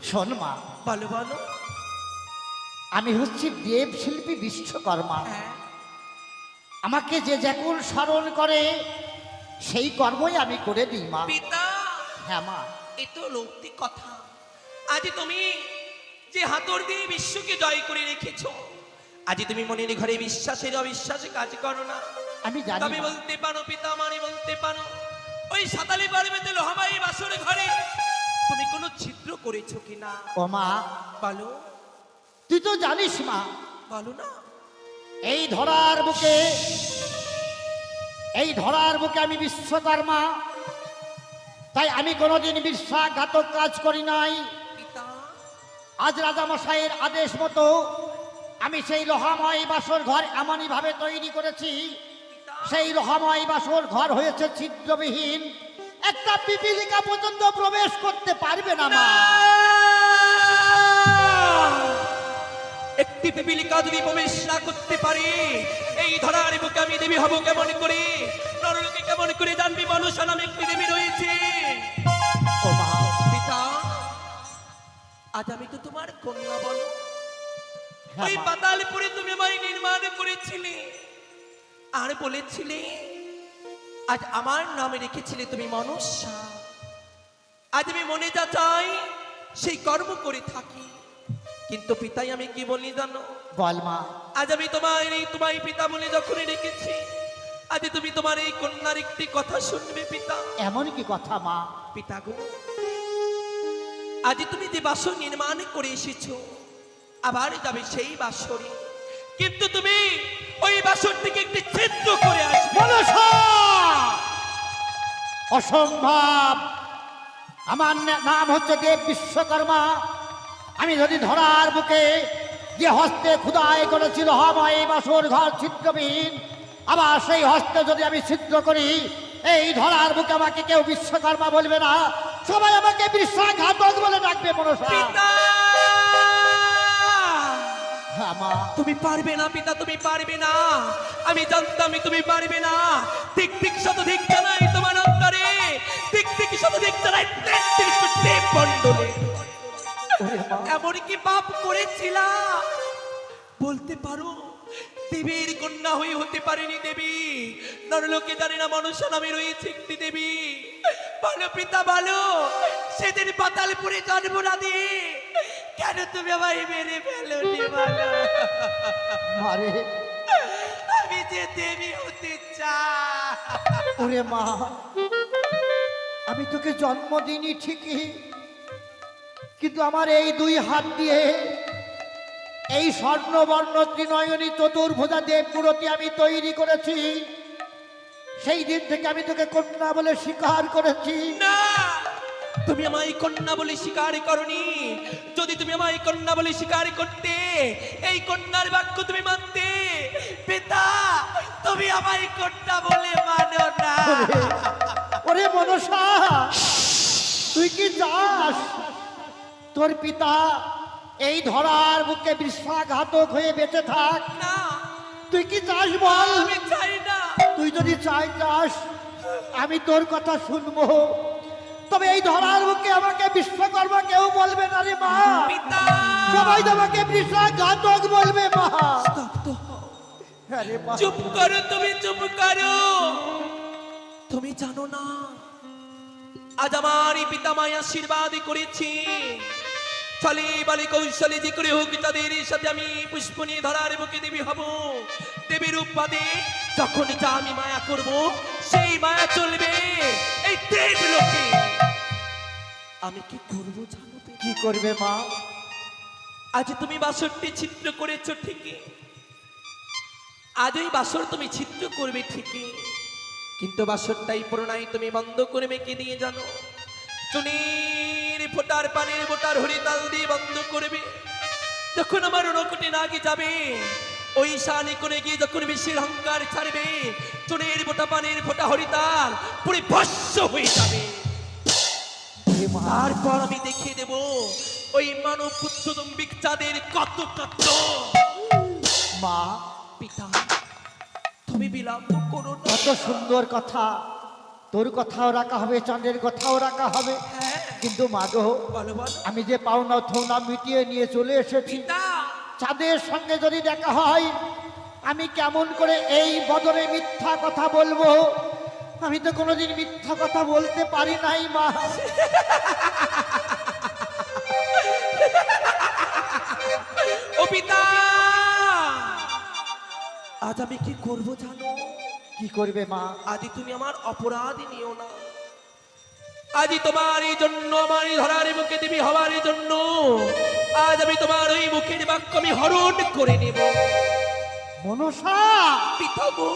শোন মা, বলো বলো। আমি হচ্ছি দেব শিল্পী বিশ্বকর্মা। হ্যাঁ আমাকে যে যেকুল স্মরণ করে সেই কর্মই আমি করে দিই মা। পিতা, হ্যাঁ মা। এ তো লৌকিক কথা। আজ তুমি যে হাতর দিয়ে বিশ্বকে জয় করে রেখেছো, আজ তুমি মনের ঘরে বিশ্বাসের অবিশ্বাসে কাজ করো না। আমি জানি তবে মা। বলতে পারো পিতা, মানে বলতে পারো ওই সাতালি পার্বতে লোহাবাই বাসর ঘরে তুমি কোনো ছিদ্র করেছো কিনা? ও মা, বলো তুই তো জানিস মা, বলো না। এই ধরার বুকে আমি বিশ্বকর্মা, তাই আমি কোনোদিন বিশ্বাসঘাতক কাজ করি নাই। পিতা, আজ রাজামশাইয়ের আদেশ মতো আমি সেই লোহাময় বাসর ঘর এমনই ভাবে তৈরি করেছি, সেই লোহাময় বাসর ঘর হয়েছে ছিদ্রবিহীন। একটা পিপীলিকা পর্যন্ত প্রবেশ করতে পারবে না মা। একটি পিপীলিকা যদি প্রবেশ না করতে পারে এই ধরার বুকে আমি দেবী হব কেমন করে? নরলোকে কেমন করে জানবি মানুষ নামে একটি দেবী রয়েছে? ও মা, পিতা, আজ আমি তো তোমার কন্যা। বলো হ্যাঁ ওই মা। পাতালপুরে তুমি আমায় নির্মাণ করেছিলে আর বলেছিলে আজ আমার নামে রেখেছিলে তুমি মনসা। আজ আমি মনে যা চাই সেই কর্ম করে থাকি, কিন্তু পিতাই আমি কি বলি জানো? বল মা। আজ আমি তোমায় পিতা বলে যখন রেখেছি, আজ তুমি তোমার এই কন্যার একটি কথা শুনবে পিতা। এমন কি কথা মা? পিতা গো, আজ তুমি যে বাসর নির্মাণ করে এসেছো, আবার যাবে সেই বাসরে, কিন্তু তুমি ওই বাসর থেকে একটি ছিদ্র করে আসবে। মনসা! অসম্ভব। আমার নাম হচ্ছে দেব বিশ্বকর্মা। আমি যদি ধরার বুকে যে হস্তে খুদাই করেছিল হামাই বাসর ঘর ছিদ্রবিহীন, আবার সেই হস্তে যদি আমি ছিদ্র করি, এই ধরার বুকে আমাকে কেউ বিশ্বকর্মা বলবে না, সবাই আমাকে বিশ্বাসঘাতক বলে ডাকবে। মনসা! পিতা, হ্যাঁ মা। তুমি পারবে না পিতা, তুমি পারবে না। আমি জানতাম তুমি পারবে না। ঠিক ঠিক শতধিক জানাই তোমার অন্তরে, ঠিক ঠিক শতধিক জানাই 33 কোটি মণ্ডলে ওরে মা, এমন কি পাপ করেছিলা বলতে পারো? দেবীর কন্যা হয়ে হতে পারেনি দেবী, নরলোকে জানে না মনসা নামে রয়েছে একটি দেবী। বলো পিতা বলো, সেদিন পাতালপুরে জন্ম না দিয়ে কেন তুমি আমায় মেরে ফেলোনি? বলো, মারে। আমি যে দেবী হতে চাই। ওরে মা, আমি তোকে জন্ম দিইনি ঠিকই, কিন্তু আমার এই দুই হাত দিয়ে এই স্বর্ণবর্ণ ত্রিনয়নী চতুর্ভুজা দেবমূর্তি আমি তৈরি করেছি। সেই দিন থেকে আমি তোকে কন্যা বলে স্বীকার করেছি। না, তুমি আমায় কন্যা বলে স্বীকার করনি। যদি তুমি আমায় কন্যা বলে স্বীকার করতে, এই কন্যার বাক্য তুমি মানতে। পিতা, তুমি আমায় কন্যা বলে মানো না। ওরে মনসা, তুই কি চাস তোর পিতা এই ধরার বুকে বিশ্বাসঘাতক হয়ে বেঁচে থাক? না, তুই কি চাস বল? আমি চাই না। তুই যদি চাস আমি তোর কথা শুনবো, তবে এই ধরার বুকে আমাকে বিশ্বকর্মা কেউ বলবে না রে মা। পিতা, সবাই তোমাকে বিশ্বাসঘাতক বলবে মা। স্তব্ধ হও। আরে মা, চুপ করো, তুমি চুপ করো। তুমি জানো না আজ আমার পিতামায় আশীর্বাদ করেছি, ছলে বলে কৌশলে যে করে হোক তাদের সাথে আমি পুষ্প নিয়ে ধরার বুকে দেবী হব। দেবীর উপাদে যখন যা আমি মায়া করব, সেই মায়া চলবে এই দেব লোকে। আমি কি করবো জানো? কি করবে মা? আজ তুমি বাসরটি ছিদ্র করেছো ঠিকই, আজ ওই বাসর তুমি ছিদ্র করবে ঠিকই, কিন্তু বাসরটাই প্রণয় তুমি বন্ধ করবে কি দিয়ে জানো? চুনির ফোটার পানির বোটার হরিতাল দিয়ে বন্ধ করবে। যখন আমার রণকুটে নাগে যাবে, ওই শানি করে গিয়ে যখন বিশ্বের অহংকার ছাড়বে, চুনির ফোটা পানির ফোটা হরিতাল পুরো ভস্য হয়ে যাবে। হে মা, তারপর আমি দেখিয়ে দেব ওই মানব পুত্র দম্বিক চাঁদের কত তত্ত্ব। মা, পিতা, তুমি বিলম্ব করো না। কত সুন্দর কথা, তোর কথাও রাখা হবে, চন্দ্রের কথাও রাখা হবে। হ্যাঁ কিন্তু মা গো, বলো বলো আমি যে পাওনা থৌনা মিটিয়ে নিয়ে চলে এসেছি, পিতা চাঁদের সঙ্গে যদি দেখা হয়, আমি কেমন করে এই বদলে মিথ্যা কথা বলবো? আমি তো কোনোদিন মিথ্যা কথা বলতে পারি নাই মা। ও পিতা আজ আমি কি করব জানো? কি করবে মা? আজই তুমি আমার অপরাধী নিও না। আজই তোমার এই জন্য, আমার এই ধরার মুখে দেবী হওয়ার এই জন্য আজ আমি তোমার ওই মুখের বাক্য আমি হরণ করে নেব। মনসা, পিতা গো,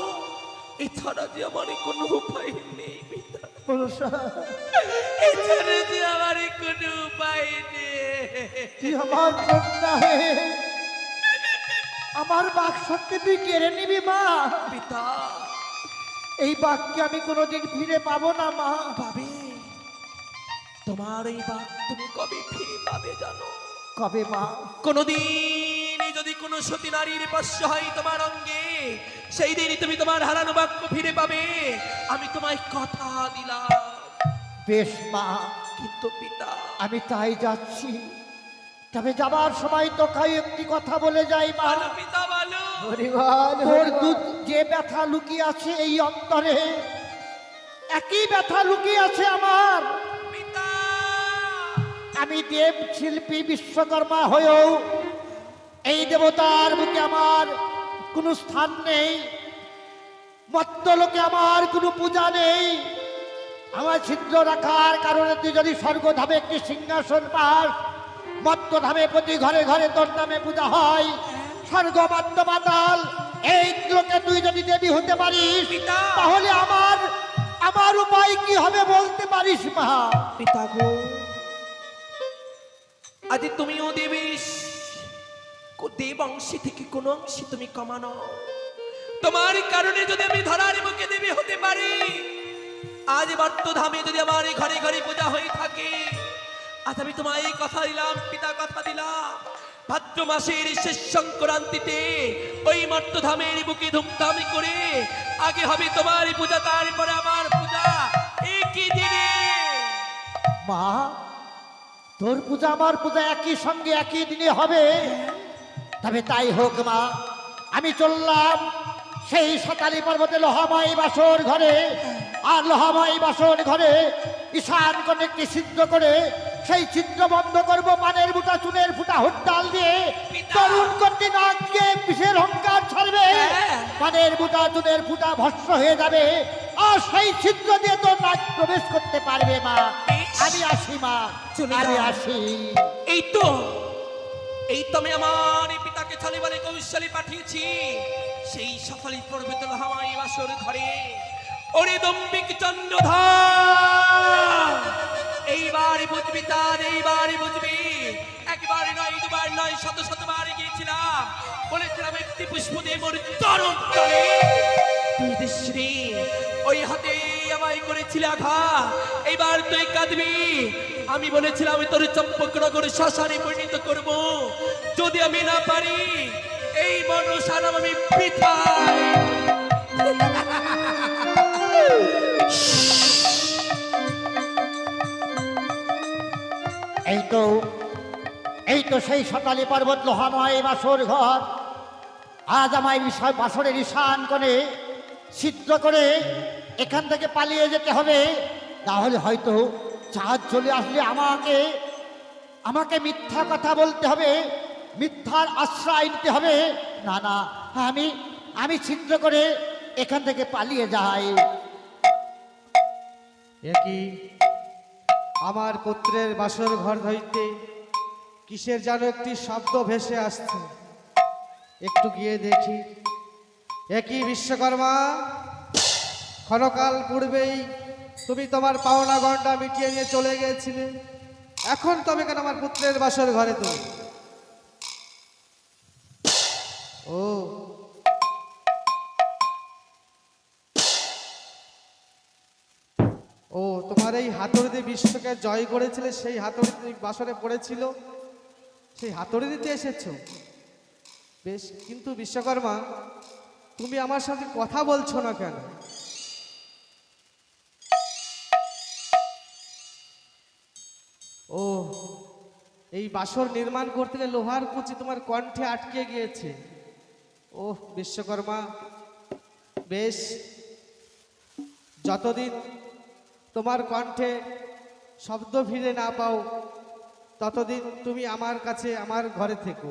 এছাড়া যে আমার কোনো উপায় নেই পিতা, মনসা, এছাড়া যে আমার কোনো উপায় নেই। তুই আমার কন্যা হয়ে আমার বাক্সকে তুই কেড়ে নিবি মা। পিতা এই বাক্যে আমি কোনোদিন ফিরে পাবো না মা। পাবে, তোমার এই বাক তুমি কবে ফিরে পাবে জানো? কবে মা? কোনদিন যদি কোনো সতী নারীর স্পর্শ হয় তোমার অঙ্গে, সেই দিনই তুমি তোমার হারানো বাক্য ফিরে পাবে, আমি তোমায় কথা দিলাম। বেশ মা, কিন্তু পিতা আমি তাই যাচ্ছি। তবে যাবার সময় তো কাই একটি কথা বলে যাই মা। বলো পিতা বলো। তোর দুধ যে ব্যথা লুকিয়ে আছে এই অন্তরে, একই ব্যথা লুকিয়ে আছে আমার। পিতা আমি দেব শিল্পী বিশ্বকর্মা হয়েও এই দেবতার বুকে আমার কোনো স্থান নেই, মত্তলোকে আমার কোনো পূজা নেই। আমার ছিদ্র রাখার কারণে তুই যদি স্বর্গধামে একটি সিংহাসন পাস, মত্তধামে প্রতি ঘরে ঘরে তোর নামে পূজা হয়, স্বর্গ মত্ত মাতাল এই লোকে তুই যদি দেবী হতে পারিস, পিতা। তাহলে আমার আমার উপায় কি হবে বলতে পারিস মা? পিতা গো, আজ তুমিও দেবেশ, দেব অংশী থেকে কোন অংশী তুমি কমানো। তোমার কারণে যদি আমি ধরার মুখে দেবী হতে পারি, আজ বর্তধামে যদি আমার এই ঘরে ঘরে পূজা হয়ে থাকে, আজ আমি তোমায় এই কথা দিলাম পিতা, কথা দিলাম, ভাদ্র মাসের শেষ সংক্রান্তিতে ওই মর্তধামের বুকে ধুমধামি করে আগে হবে তোমার পূজা, তারপরে আমার পূজা একই দিনে। মা, তোর পূজা আমার পূজা একই সঙ্গে একই দিনে হবে? তবে তাই হোক মা, আমি চললাম সেই সকালী পর্বতে লোহাময় বাসর ঘরে। আর লোহাময় বাসর ঘরে ঈশান কোণে একটি ছিদ্র করে সেই ছিদ্র বন্ধ করব পানের বুটা চুনের ফুটা হরতাল দিয়ে। তরুণ কন্যা নাচকে বিষের অহংকার ছাড়বে, পানের বুটা চুনের ফুটা ভস্ম হয়ে যাবে, আর সেই ছিদ্র দিয়ে তোর নাচ প্রবেশ করতে পারবে মা। আমি আসি মা, চলে আমি যাও। আসি। এই তো, এই তো আমি আমার এই পিতাকে ছালিবারে কৌশলী পাঠিয়েছি সেই সকালী পর্বত হামাই বাসর ঘরে। ওরে দম্বিক চন্দ্রধর, এইবার বুঝবি তার, এইবার বুঝবি। একবার নয়, দুবার নয়, শত শতবার গিয়েছিলাম, বলেছিলাম একটি পুষ্প দিয়ে মোর চরণ তলে তুই দেশরে ওই হাতে আমায় করেছিল আঘাত, এইবার তুই কাঁদবি। আমি বলেছিলাম আমি তোর চম্পকনগর শ্মশানে পরিণত করব, যদি আমি না পারি এই মনসার আমি বৃথায়। এই তো, এই তো সেই সকালে পর্বত লোহাময় বাসর ঘর। আজ আমায় বিষয় বাসরের ঈশান কোণে ছিদ্র করে এখান থেকে পালিয়ে যেতে হবে, তাহলে হয়তো চাঁদ চলে আসলে আমাকে আমাকে মিথ্যা কথা বলতে হবে, মিথ্যার আশ্রয় নিতে হবে। না না, আমি আমি ছিদ্র করে এখান থেকে পালিয়ে যাই। একই আমার পুত্রের বাসর ঘর হইতে কিসের যেন একটি শব্দ ভেসে আসছে, একটু গিয়ে দেখি। একই বিশ্বকর্মা, ক্ষণকাল পূর্বেই তুমি তোমার পাওনা গন্ডা মিটিয়ে নিয়ে চলে গিয়েছিলে, এখন তবে কেন আমার পুত্রের বাসর ঘরে? তুমি ও ও তোমার এই হাতুড়ি দিয়ে বিশ্বকে জয় করেছিলে, সেই হাতুড়ি তুমি বাসরে পড়েছিল, সেই হাতুড়ি দিতে এসেছো। বেশ, কিন্তু বিশ্বকর্মা তুমি আমার সাথে কথা বলছো না কেন? এই বাসর নির্মাণ করতে গেলে লোহার কুচি তোমার কণ্ঠে আটকে গিয়েছে। ওহ বিশ্বকর্মা, বেশ, যতদিন তোমার কণ্ঠে শব্দ ফিরে না পাও ততদিন তুমি আমার কাছে আমার ঘরে থেকো।